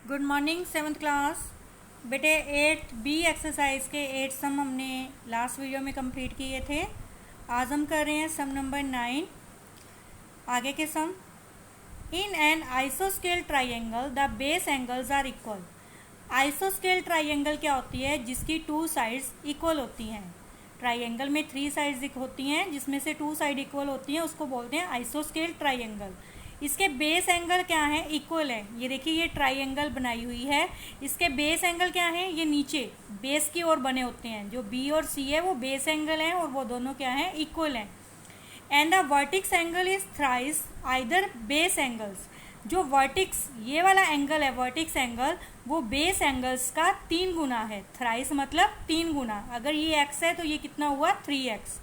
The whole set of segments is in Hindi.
Good morning seventh class. बेटे 8B एक्सरसाइज के 8 सम हमने लास्ट वीडियो में कंप्लीट किए थे। आज हम कर रहे हैं सम नंबर 9। आगे के सम। इन एन आइसोस्केल triangle the base angles are equal. आइसोस्केल ट्राइंगल क्या होती है? जिसकी 2 साइड्स इक्वल होती हैं। ट्राइंगल में 3 साइड्स होती हैं, जिसमें से 2 साइड इक्वल होती हैं, उसको बोलते हैं आइसोस्केल ट्राइंगल। इसके बेस एंगल क्या है? इक्वल है। ये देखिए, ये ट्राइंगल बनाई हुई है, इसके बेस एंगल क्या है? ये नीचे बेस की ओर बने होते हैं। जो बी और सी है वो बेस एंगल है, और वो दोनों क्या है? इक्वल हैं। And the vertices angle is thrice either base angles. जो वर्टिक्स ये वाला एंगल है, वर्टिक्स एंगल, वो बेस एंगल्स का 3 गुना है। थ्राइस मतलब 3 गुना। अगर ये x है तो ये कितना हुआ? 3x।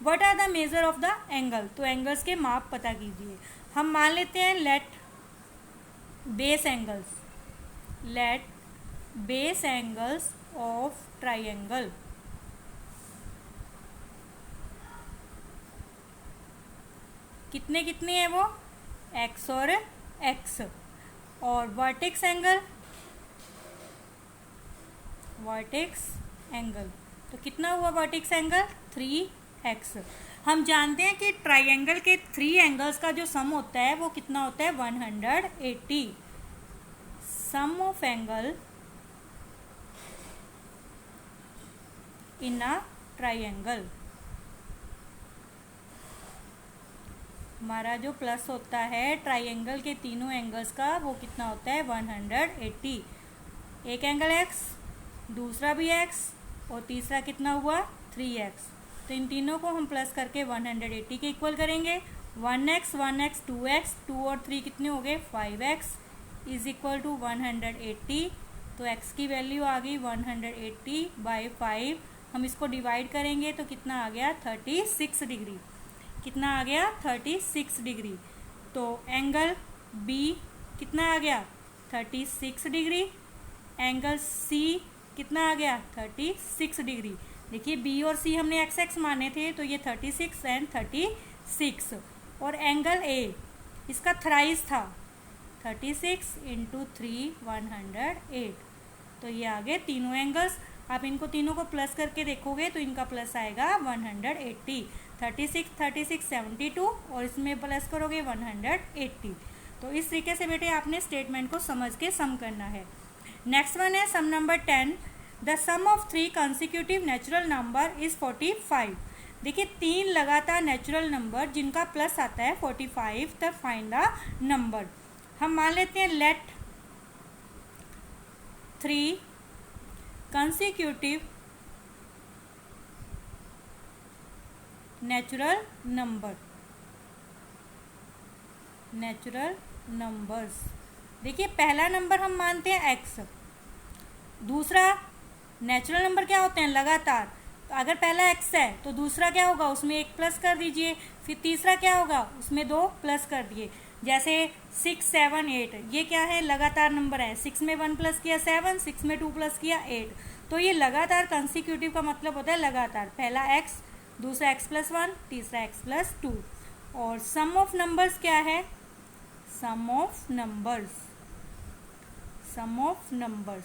What are the measure of the angle? तो एंगल्स के माप पता कीजिए। हम मान लेते हैं let base angles of triangle कितने कितने हैं? वो x और x। और वर्टेक्स एंगल तो कितना हुआ? Vertex angle 3x। हम जानते हैं कि ट्राइंगल के 3 एंगल्स का जो सम होता है वो कितना होता है? 180। Sum of angle in a triangle, हमारा जो प्लस होता है ट्राइंगल के तीनों एंगल्स का, वो कितना होता है? 180। एक एंगल x, दूसरा भी x, और तीसरा कितना हुआ? 3x। तो इन तीनों को हम प्लस करके 180 के इक्वल करेंगे। 1x 2x 2 और 3 कितने हो गए? 5x is equal to 180। तो x की वैल्यू आ गई 180/5। हम इसको डिवाइड करेंगे तो कितना आ गया? 36 डिग्री। कितना आ गया? 36 डिग्री। तो एंगल B कितना आ गया? 36 डिग्री। एंगल C कितना आ गया? 36 डिग्री। देखिए B और C हमने x माने थे, तो ये 36 एंड 36। और एंगल A इसका थ्राइस था, 36 इंटू 3 108। तो ये आ गए तीनों एंगल्स। आप इनको तीनों को प्लस करके देखोगे तो इनका प्लस आएगा 180। 36 36 72, और इसमें प्लस करोगे 180। तो इस तरीके से बेटे आपने स्टेटमेंट को समझ के सम करना है। नेक्स्ट वन है sum number 10। The sum of 3 consecutive natural number is 45। देखिए 3 लगातार नेचुरल नंबर जिनका प्लस आता है 45, तब फाइंड द नंबर। हम मान लेते हैं लेट 3 कंसिक्यूटिव नेचुरल नंबर्स। देखिए पहला नंबर हम मानते हैं x। दूसरा नेचुरल नंबर क्या होते हैं? लगातार। तो अगर पहला x है तो दूसरा क्या होगा? उसमें 1 प्लस कर दीजिए। फिर तीसरा क्या होगा? उसमें 2 प्लस कर दिए। जैसे 6 7 8, ये क्या है? लगातार नंबर है। 6 में 1 प्लस किया 7, 6 में 2 प्लस किया 8। तो ये लगातार कंसिक्यूटिव का मतलब होता है लगातार। पहला x, दूसरा x + 1, तीसरा x + 2। और सम ऑफ नंबर्स क्या है? सम ऑफ नंबर्स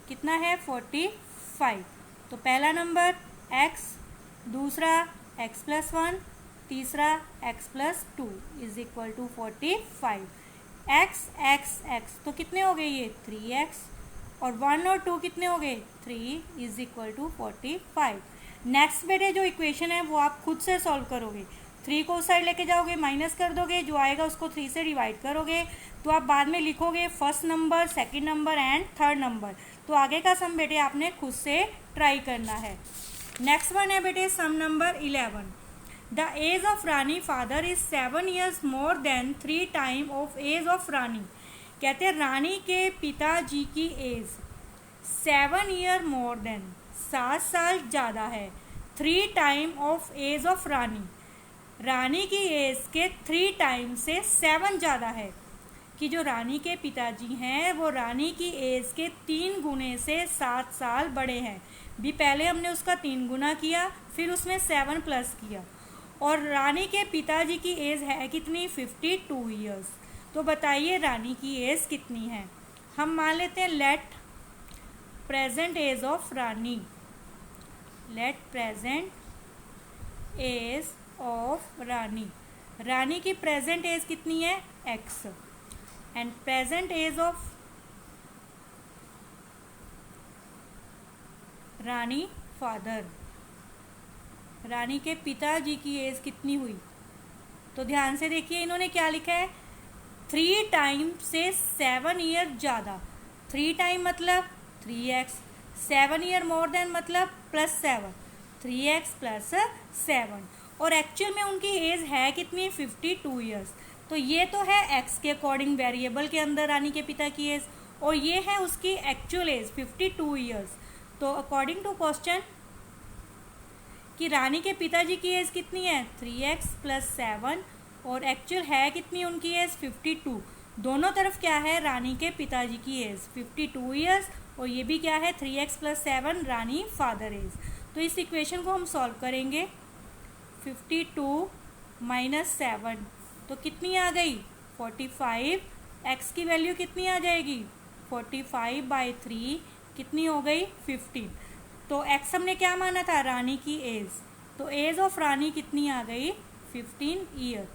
कितना है? 45। तो पहला नंबर x, दूसरा x + 1, तीसरा x + 2 is equal to 45। x तो कितने हो गए? ये 3x। और 1 और 2 कितने हो गए? 3 इज इक्वल टू 45। नेक्स्ट बेटे जो इक्वेशन है वो आप खुद से सॉल्व करोगे। 3 को उस साइड लेके जाओगे, माइनस कर दोगे, जो आएगा उसको 3 से डिवाइड करोगे। तो आप बाद में लिखोगे first number, second number and third number. तो आगे का सम बेटे आपने खुद से ट्राई करना है। नेक्स्ट वन है बेटे sum number 11। The age of Rani father is 7 years more than 3 time of age of Rani. कहते हैं रानी के पिताजी की एज 7 year मोर देन, 7 साल ज़्यादा है, 3 time of age of Rani. Rani की एज के 3 टाइम से 7 ज़्यादा है। कि जो रानी के पिताजी हैं वो रानी की एज के 3 गुने से 7 साल बड़े हैं। भी पहले हमने उसका 3 गुना किया, फिर उसमें 7 प्लस किया। और रानी के पिताजी की एज है कितनी? 52 years। तो बताइए रानी की एज कितनी है। हम मान लेते हैं let present age of Rani, let present age of Rani, Rani की प्रेजेंट एज कितनी है x, and present age of Rani father, Rani के पिताजी की एज कितनी हुई। तो ध्यान से देखिए इन्होंने क्या लिखा है, 3 टाइम से 7 ईयर ज़्यादा, 3 टाइम मतलब 3x, 7 ईयर मोर देन मतलब +7, 3x + 7, और एक्चुअल में उनकी एज है कितनी 52 ईयर्स। तो ये तो है x के अकॉर्डिंग वेरिएबल के अंदर रानी के पिता की एज, और ये है उसकी एक्चुअल एज 52 ईयर्स। तो अकॉर्डिंग टू क्वेश्चन कि रानी के पिताजी की एज कितनी है 3x + 7, और एक्चुअल है कितनी उनकी एज 52, दोनों तरफ क्या है रानी के पिताजी की एज 52 ईयर्स, और ये भी क्या है 3x + 7 रानी फादर एज। तो इस इक्वेशन को हम सॉल्व करेंगे, 52 - 7 तो कितनी आ गई 45, x की वैल्यू कितनी आ जाएगी 45/3 कितनी हो गई 15। तो x हमने क्या माना था रानी की एज, तो एज ऑफ रानी कितनी आ गई 15 year,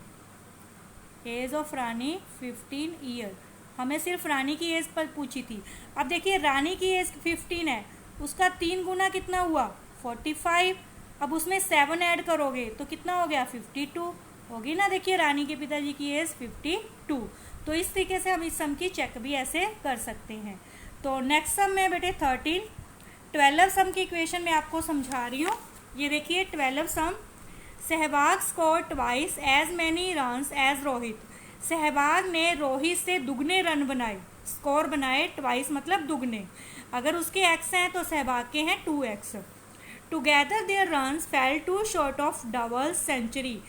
age of Rani 15 year. हमें सिर्फ रानी की एज पर पूछी थी। अब देखिए रानी की एज 15 है, उसका 3 गुना कितना हुआ 45, अब उसमें 7 ऐड करोगे तो कितना हो गया 52 होगी ना। देखिए रानी के पिताजी की एज 52। तो इस तरीके से हम इस सम की चेक भी ऐसे कर सकते हैं। तो नेक्स्ट सम में बेटे 13 12 सम की इक्वेशन में आपको समझा रही हूँ। ये देखिए 12 sum, Sehwag score twice as many runs as Rohit, Sehwag ने रोहित से दुगने रन बनाए, स्कोर बनाए, ट्वाइस मतलब दुगने, अगर उसके एक्स हैं तो सहवाग के हैं 2x। Together their runs fell two short of double century,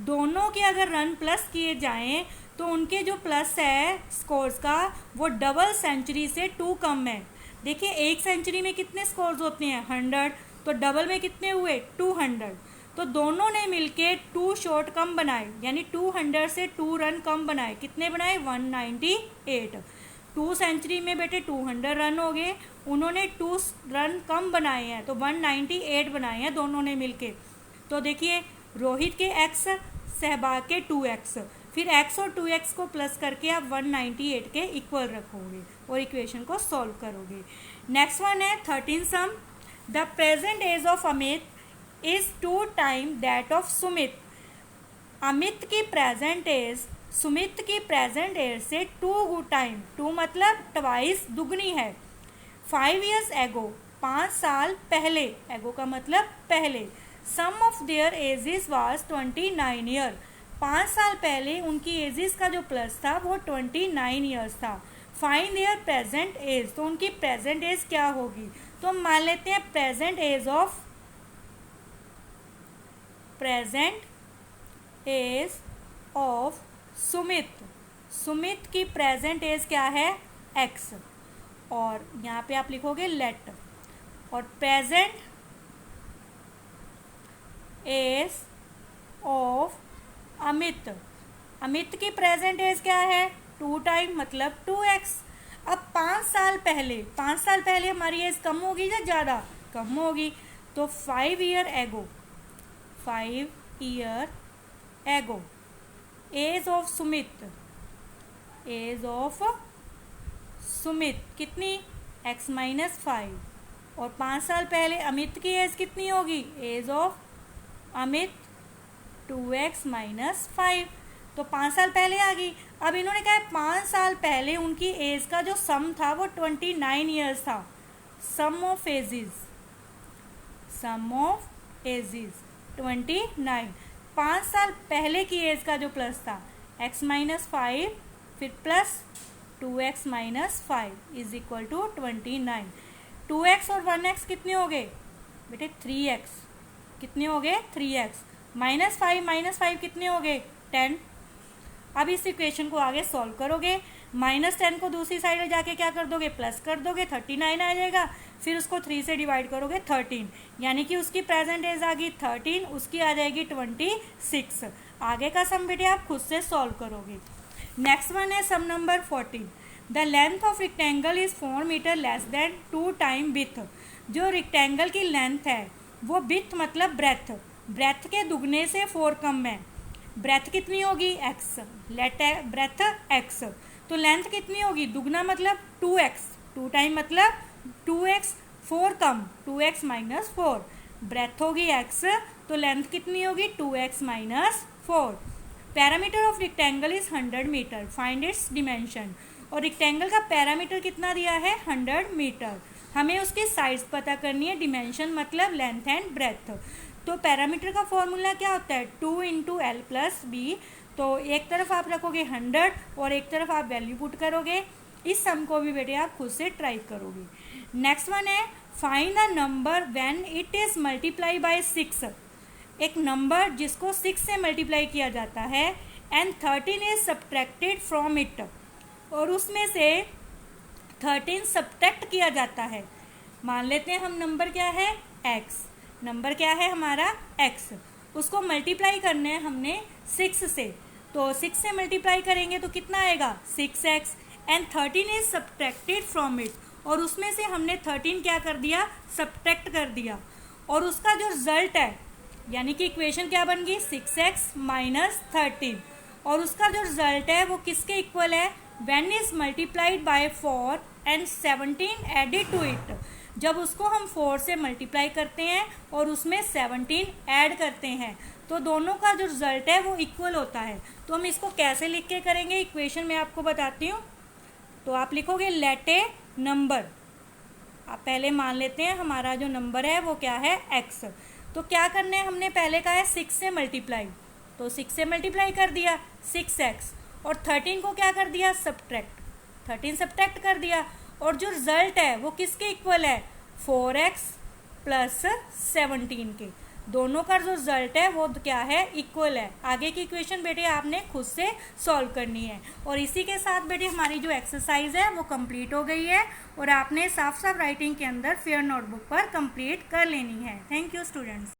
दोनों के अगर रन प्लस किए जाएं तो उनके जो प्लस है स्कोर्स का वो डबल सेंचुरी से 2 कम है। देखिए एक सेंचुरी में कितने स्कोर्स होते हैं 100, तो डबल में कितने हुए 200, तो दोनों ने मिलके 2 शॉट कम बनाए, यानी 200 से 2 रन कम बनाए। कितने बनाए 198। 2 सेंचुरी में बेटे 200 रन हो गए, उन्होंने 2 रन कम बनाए हैं तो 198 बनाए हैं दोनों ने मिलके। तो देखिए रोहित के x सहवाग के 2x, फिर x और 2x को प्लस करके आप 198 के इक्वल रखोगे और इक्वेशन को सॉल्व करोगे। नेक्स्ट वन है 13 sum, the present age of Amit is 2 time that of Sumit, Amit की प्रेजेंट एज सुमित की प्रेजेंट एज से 2 टाइम, 2 मतलब ट्वाइस दुगनी है। 5 years एगो 5 साल पहले, एगो का मतलब पहले, sum of their ages was 29 year, 5 साल पहले उनकी एजेस का जो प्लस था वो 29 ईयर्स था। फाइंड देयर प्रेजेंट एज, तो उनकी प्रेजेंट एज क्या होगी, तो हम मान लेते हैं present age of Sumit, Sumit की प्रेजेंट एज क्या है x, और यहाँ पे आप लिखोगे लेट, और present age of Amit, Amit की प्रेजेंट एज क्या है 2 टाइम मतलब 2x। अब 5 साल पहले, 5 साल पहले हमारी एज कम होगी या ज़्यादा, कम होगी, तो 5 year एगो, 5 year ago age of Sumit, age of Sumit कितनी x - 5, और 5 साल पहले अमित की एज कितनी होगी, एज ऑफ अमित 2x - 5, तो 5 साल पहले आ गई। अब इन्होंने कहा 5 साल पहले उनकी एज का जो सम था वो 29 ईयर्स था, सम ऑफ एजेस 29, 5 साल पहले की एज का जो प्लस था x - 5 फिर plus 2x - 5 is equal to 29। 2x और 1x कितने हो गए बेटे 3x, कितने हो गए 3x, -5 कितने हो गए 10। अब इस इक्वेशन को आगे सॉल्व करोगे, -10 को दूसरी साइड जाके क्या कर दोगे प्लस कर दोगे, 39 आ जाएगा, फिर उसको 3 से डिवाइड करोगे 13, यानी कि उसकी प्रेजेंट एज आ गई 13, उसकी आ जाएगी 26। आगे का सम बेटे आप खुद से सॉल्व करोगे। नेक्स्ट वन है sum number 14, the length of rectangle is 4 metre less than 2 time width. जो रेक्टेंगल की लेंथ है वो विथ मतलब ब्रेथ, ब्रेथ के दुगने से 4 कम है। ब्रेथ कितनी होगी x, लेट ब्रेथ x, तो लेंथ कितनी होगी दुगना मतलब 2x, 2 टाइम मतलब 2x, 4 कम 2x माइनस 4, ब्रेथ होगी x तो लेंथ कितनी होगी 2x minus 4। Parameter of rectangle is 100 metre, find its dimension. और रेक्टेंगल का पैरामीटर कितना दिया है 100 मीटर, हमें उसकी साइड्स पता करनी है, डिमेंशन मतलब लेंथ एंड ब्रेथ। तो पैरामीटर का फॉर्मूला क्या होता है 2 इंटू एल प्लस बी, तो एक तरफ आप रखोगे 100 और एक तरफ आप वैल्यू पुट करोगे। इस सम को भी बेटे आप खुद से ट्राई करोगे। नेक्स्ट वन है find the number when it is multiply by 6, एक नंबर जिसको 6 से मल्टीप्लाई किया जाता है and 13 is subtracted from it, और उसमें से 13 सब्ट्रैक्ट किया जाता है। मान लेते हैं हम नंबर क्या है x, नंबर क्या है हमारा x, उसको मल्टीप्लाई करना है हमने 6 से, तो 6 से मल्टीप्लाई करेंगे तो कितना आएगा 6x and 13 is subtracted from it, और उसमें से हमने 13 क्या कर दिया सब्ट्रैक्ट कर दिया, और उसका जो रिजल्ट है यानी कि इक्वेशन क्या बन गई 6x माइनस 13, और उसका जो रिजल्ट है वो किसके इक्वल है when is multiplied by 4 and 17 added to it, जब उसको हम 4 से मल्टीप्लाई करते हैं और उसमें 17 ऐड करते हैं तो दोनों का जो रिजल्ट है वो इक्वल होता है। तो हम इसको कैसे लिख के करेंगे इक्वेशन में आपको बताती हूँ। तो आप लिखोगे लेट ए नंबर, आप पहले मान लेते हैं हमारा जो नंबर है वो क्या है x, तो क्या करना है हमने पहले कहा है 6 से मल्टीप्लाई, तो 6 से मल्टीप्लाई कर दिया 6x, और 13 को क्या कर दिया सब्ट्रैक्ट, 13 सब्ट्रैक्ट कर दिया, और जो रिजल्ट है वो किसके इक्वल है 4x प्लस 17 के, दोनों का जो रिजल्ट है वो क्या है इक्वल है। आगे की इक्वेशन बेटे आपने खुद से सॉल्व करनी है। और इसी के साथ बेटे हमारी जो एक्सरसाइज है वो कंप्लीट हो गई है, और आपने साफ साफ राइटिंग के अंदर फेयर नोटबुक पर कंप्लीट कर लेनी है। Thank you students.